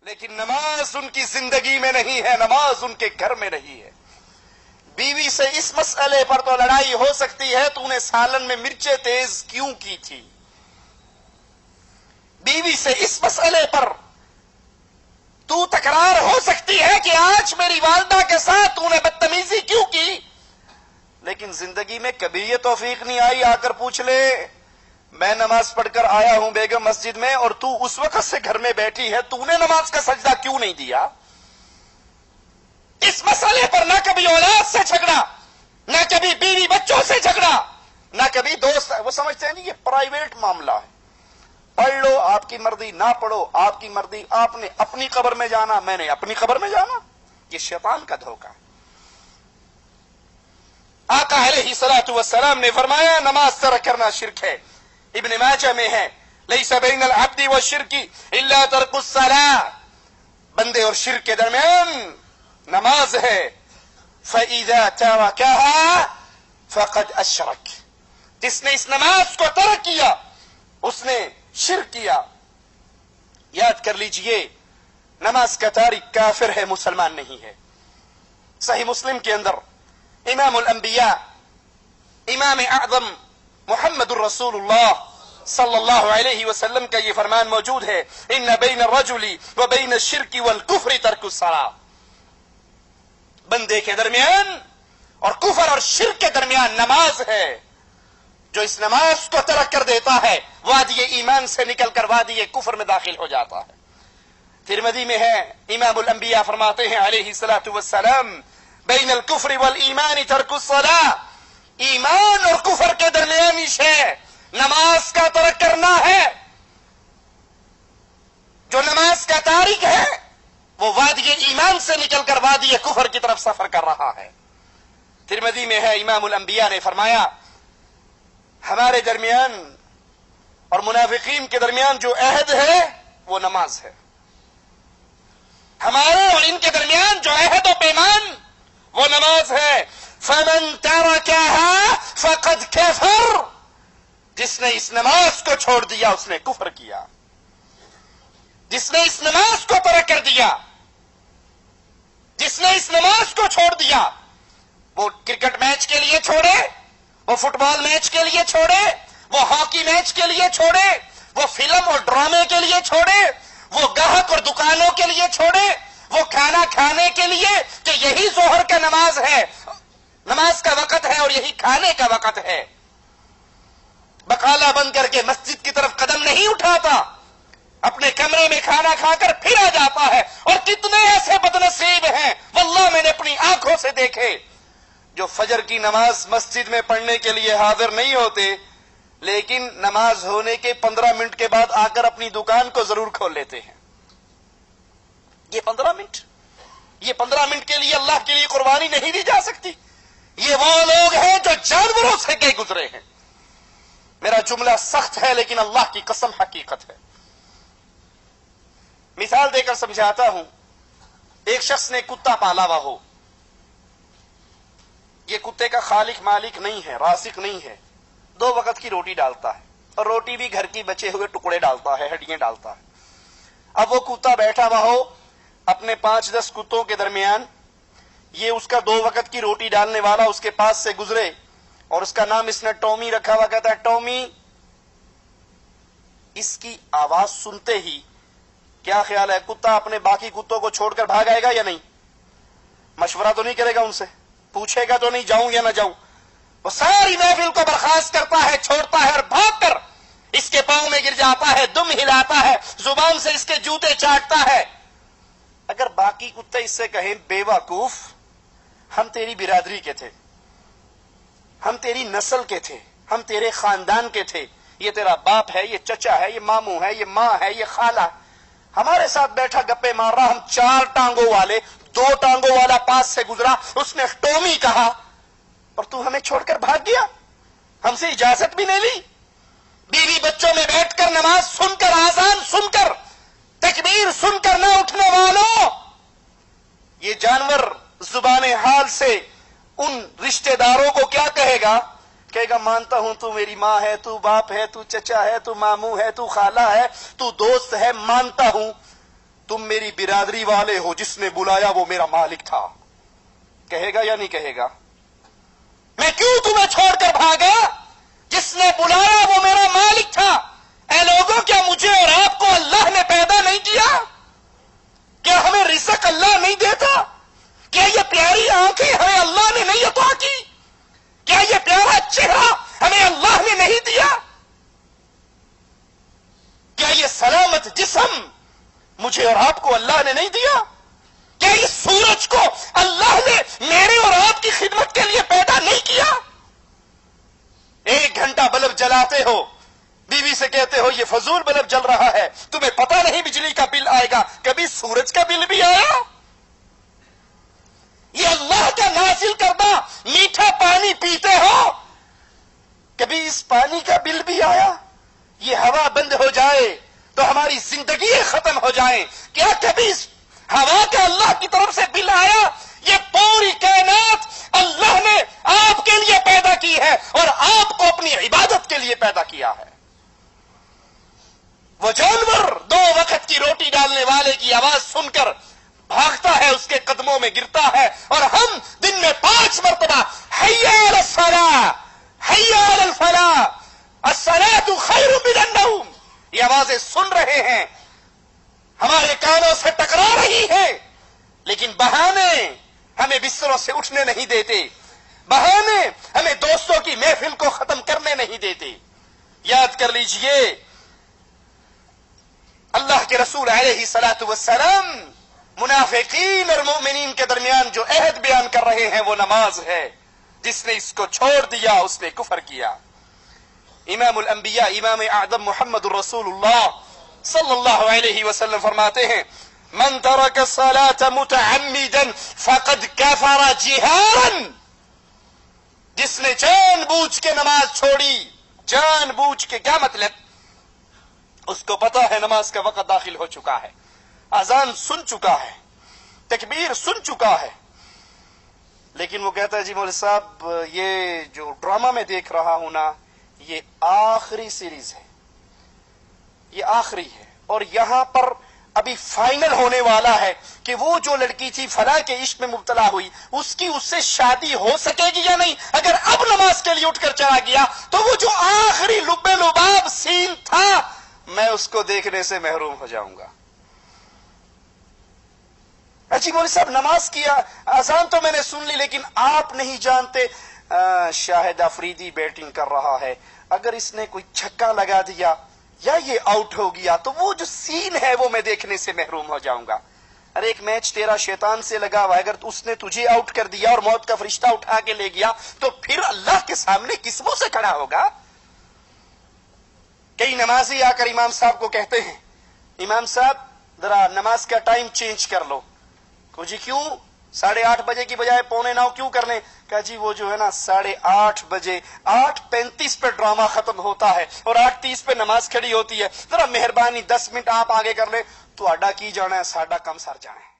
لیکن نماز ان کی زندگی میں نہیں ہے، نماز ان کے گھر میں نہیں ہے۔ بیوی سے اس مسئلے پر تو لڑائی ہو سکتی ہے، تو نے سالن میں مرچیں تیز کیوں کی تھی؟ بیوی سے اس مسئلے پر تو تکرار ہو سکتی ہے کہ آج میری والدہ کے ساتھ تو نے بدتمیزی کیوں کی، لیکن زندگی میں کبھی یہ توفیق نہیں آئی آ کر پوچھ لے میں نماز پڑھ کر آیا ہوں بیگم مسجد میں اور تو اس وقت سے گھر میں بیٹھی ہے، تو نے نماز کا سجدہ کیوں نہیں دیا؟ اس مسئلے پر نہ کبھی اولاد سے جھگڑا، نہ کبھی بیوی بچوں سے جھگڑا، نہ کبھی دوست، وہ سمجھتے ہیں نہیں یہ پرائیویٹ معاملہ ہے، پڑھ لو آپ کی مرضی، نہ پڑھو آپ کی مرضی، آپ نے اپنی قبر میں جانا، میں نے اپنی قبر میں جانا۔ یہ شیطان کا دھوکہ ہے۔ آقا علیہ الصلوۃ والسلام نے فرمایا نماز ترک کرنا شرک ہے۔ ابن ماجہ میں ہے لیس بین العبد والشرک الا ترک الصلاۃ، بندے اور شرک کے درمیان نماز ہے۔ فاذا ترکها فقد اشرک، جس نے اس نماز کو ترک کیا اس نے شرک کیا۔ یاد کر لیجئے نماز کا تارک کافر ہے، مسلمان نہیں ہے۔ صحیح مسلم کے اندر امام الانبیاء امام اعظم محمد الرسول اللہ صلی اللہ علیہ وسلم کا یہ فرمان موجود ہے، ان بین الرجل وبین الشرک والکفر ترک الصلاۃ، بندے کے درمیان اور کفر اور شرک کے درمیان نماز ہے۔ جو اس نماز کو ترک کر دیتا ہے وادی ایمان سے نکل کر وادی کفر میں داخل ہو جاتا ہے۔ ترمذی میں ہے امام الانبیاء فرماتے ہیں علیہ الصلوۃ والسلام بین الکفر والایمان ترک الصلاۃ، ایمان اور کفر کے درمیانی شے نماز کا ترک کرنا ہے۔ جو نماز کا تارک ہے وہ وادی ایمان سے نکل کر وادی کفر کی طرف سفر کر رہا ہے۔ ترمذی میں ہے امام الانبیاء نے فرمایا ہمارے درمیان اور منافقین کے درمیان جو عہد ہے وہ نماز ہے، ہمارے اور ان کے درمیان جو عہد و پیمان وہ نماز ہے۔ فمن ترکها فقد کفر، جس نے اس نماز کو چھوڑ دیا اس نے کفر کیا۔ جس نے اس نماز کو ترک کر دیا، جس نے اس نماز کو چھوڑ دیا، وہ کرکٹ میچ کے لیے چھوڑے، وہ فٹ بال میچ کے لیے چھوڑے، وہ ہاکی میچ کے لیے چھوڑے، وہ فلم اور ڈرامے کے لیے چھوڑے، وہ گاہک اور دکانوں کے لیے چھوڑے، وہ کھانا کھانے کے لیے کہ یہی ظہر کا نماز ہے، نماز کا وقت ہے اور یہی کھانے کا وقت ہے، بقالہ بند کر کے مسجد کی طرف قدم نہیں اٹھاتا، اپنے کمرے میں کھانا کھا کر پھر آ جاتا ہے۔ اور کتنے ایسے بدنصیب ہیں واللہ میں نے اپنی آنکھوں سے دیکھے جو فجر کی نماز مسجد میں پڑھنے کے لیے حاضر نہیں ہوتے، لیکن نماز ہونے کے 15 منٹ کے بعد آ کر اپنی دکان کو ضرور کھول لیتے ہیں۔ یہ 15 منٹ کے لیے اللہ کے لیے قربانی نہیں دی جا سکتی۔ یہ وہ لوگ ہیں جو جانوروں سے گئے گزرے ہیں۔ میرا جملہ سخت ہے لیکن اللہ کی قسم حقیقت ہے۔ مثال دے کر سمجھاتا ہوں، ایک شخص نے کتا پالا ہوا ہو، یہ کتے کا خالق مالک نہیں ہے، رازق نہیں ہے، 2 وقت کی روٹی ڈالتا ہے اور روٹی بھی گھر کی بچے ہوئے ٹکڑے ڈالتا ہے، ہڈیاں ڈالتا ہے۔ اب وہ کتا بیٹھا ہوا ہو اپنے 5-10 کتوں کے درمیان، یہ اس کا 2 وقت کی روٹی ڈالنے والا اس کے پاس سے گزرے اور اس کا نام اس نے ٹومی رکھا ہوا، کہتا ہے ٹومی، اس کی آواز سنتے ہی کیا خیال ہے کتا اپنے باقی کتوں کو چھوڑ کر بھاگ آئے گا یا نہیں؟ مشورہ تو نہیں کرے گا ان سے، پوچھے گا تو نہیں جاؤں یا نہ جاؤں، وہ ساری محفل کو برخاست کرتا ہے، چھوڑتا ہے اور بھاگ کر اس کے پاؤں میں گر جاتا ہے، دم ہلاتا ہے، زبان سے اس کے جوتے چاٹتا ہے۔ اگر باقی کتے اس سے کہیں بے وقوف، ہم تیری برادری کے تھے، ہم تیری نسل کے تھے، ہم تیرے خاندان کے تھے، یہ تیرا باپ ہے، یہ چچا ہے، یہ ماموں ہے، یہ ماں ہے، یہ خالہ، ہمارے ساتھ بیٹھا گپے مار رہا، ہم 4 ٹانگوں والے، 2 ٹانگوں والا پاس سے گزرا، اس نے ٹومی کہا اور تو ہمیں چھوڑ کر بھاگ گیا، ہم سے اجازت بھی نہیں لی۔ بیوی بچوں میں بیٹھ کر نماز سن کر، آذان سن کر، تکبیر سن کر نہ اٹھنے والوں، یہ جانور زبان حال سے ان رشتہ داروں کو کیا کہے گا؟ کہے گا مانتا ہوں تو میری ماں ہے، تو باپ ہے، تو چچا ہے، تو ماموں ہے، تو خالہ ہے، تو دوست ہے، مانتا ہوں، تم میری برادری والے ہو، جس نے بلایا وہ میرا مالک تھا. کہے گا یا نہیں کہے گا؟ میں کیوں تمہیں چھوڑ کر بھاگا؟ جس نے بلایا وہ میرا مالک تھا. اے لوگوں، کیا مجھے اور آپ کو اللہ نے پیدا نہیں کیا؟ کیا ہمیں رزق اللہ نہیں دیتا؟ کیا یہ پیاری آنکھیں ہمیں اللہ نے نہیں عطا کی؟ کیا یہ پیارا چہرہ ہمیں اللہ نے نہیں دیا؟ کیا یہ سلامت جسم مجھے اور آپ کو اللہ نے نہیں دیا؟ کیا اس سورج کو اللہ نے میرے اور آپ کی خدمت کے لیے پیدا نہیں کیا؟ 1 گھنٹہ بلب جلاتے ہو، بیوی سے کہتے ہو یہ فضول بلب جل رہا ہے، تمہیں پتہ نہیں بجلی کا بل آئے گا. کبھی سورج کا بل بھی آیا؟ یہ اللہ کا نازل کردہ میٹھا پانی پیتے ہو، کبھی اس پانی کا بل بھی آیا؟ یہ ہوا بند ہو جائے تو ہماری زندگی ختم ہو جائے، کیا کبھی اس ہوا کا اللہ کی طرف سے بل آیا؟ یہ پوری کائنات اللہ نے آپ کے لیے پیدا کی ہے اور آپ کو اپنی عبادت کے لیے پیدا کیا ہے. وہ جانور 2 وقت کی روٹی ڈالنے والے کی آواز سن کر بھاگتا ہے، اس کے قدموں میں گرتا ہے، اور ہم دن میں 5 مرتبہ حی علی الصلاۃ، حی علی الفلاح، الصلاۃ خیر من النوم یہ آوازیں سن رہے ہیں، ہمارے کانوں سے ٹکرا رہی ہیں، لیکن بہانے ہمیں بستروں سے اٹھنے نہیں دیتے، بہانے ہمیں دوستوں کی محفل کو ختم کرنے نہیں دیتے. یاد کر لیجئے اللہ کے رسول علیہ الصلوۃ والسلام منافقین اور مومنین کے درمیان جو عہد بیان کر رہے ہیں وہ نماز ہے. جس نے اس کو چھوڑ دیا اس نے کفر کیا. امام الانبیاء امام اعظم محمد رسول اللہ صلی اللہ علیہ وسلم فرماتے ہیں من ترک الصلاة متعمدا فقد کفر جہارا. جس نے جان بوجھ کے نماز چھوڑی، جان بوجھ کے کیا مطلب؟ اس کو پتا ہے نماز کا وقت داخل ہو چکا ہے، اذان سن چکا ہے، تکبیر سن چکا ہے، لیکن وہ کہتا ہے جی مولوی صاحب یہ جو ڈرامہ میں دیکھ رہا ہوں نا یہ آخری سیریز ہے، یہ آخری ہے، اور یہاں پر ابھی فائنل ہونے والا ہے کہ وہ جو لڑکی تھی فلاں کے عشق میں مبتلا ہوئی اس کی اس سے شادی ہو سکے گی یا نہیں. اگر اب نماز کے لیے اٹھ کر چلا گیا تو وہ جو آخری لب لباب سین تھا میں اس کو دیکھنے سے محروم ہو جاؤں گا. اچھی مولوی صاحب نماز کی اذان تو میں نے سن لی لیکن آپ نہیں جانتے شاہد افریدی بیٹنگ کر رہا ہے، اگر اس نے کوئی چھکا لگا دیا یا یہ آؤٹ ہو گیا تو وہ جو سین ہے وہ میں دیکھنے سے محروم ہو جاؤں گا. ارے ایک میچ تیرا شیطان سے لگا ہوا، اگر اس نے تجھے آؤٹ کر دیا اور موت کا فرشتہ اٹھا کے لے گیا تو پھر اللہ کے سامنے کس منہ سے کھڑا ہوگا؟ کئی نمازی آ کر امام صاحب کو کہتے ہیں امام صاحب ذرا نماز کا ٹائم چینج کر لو. کو جی کیوں؟ 8:30 بجے کی بجائے 8:45 کیوں کر لیں؟ کہا جی وہ جو ہے نا 8:30 بجے 8:35 پہ ڈرامہ ختم ہوتا ہے اور 8:30 پہ نماز کھڑی ہوتی ہے، ذرا مہربانی 10 منٹ آپ آگے کر لیں تو اڈا کی جانا ہے ساڈا کم سر جانا ہے.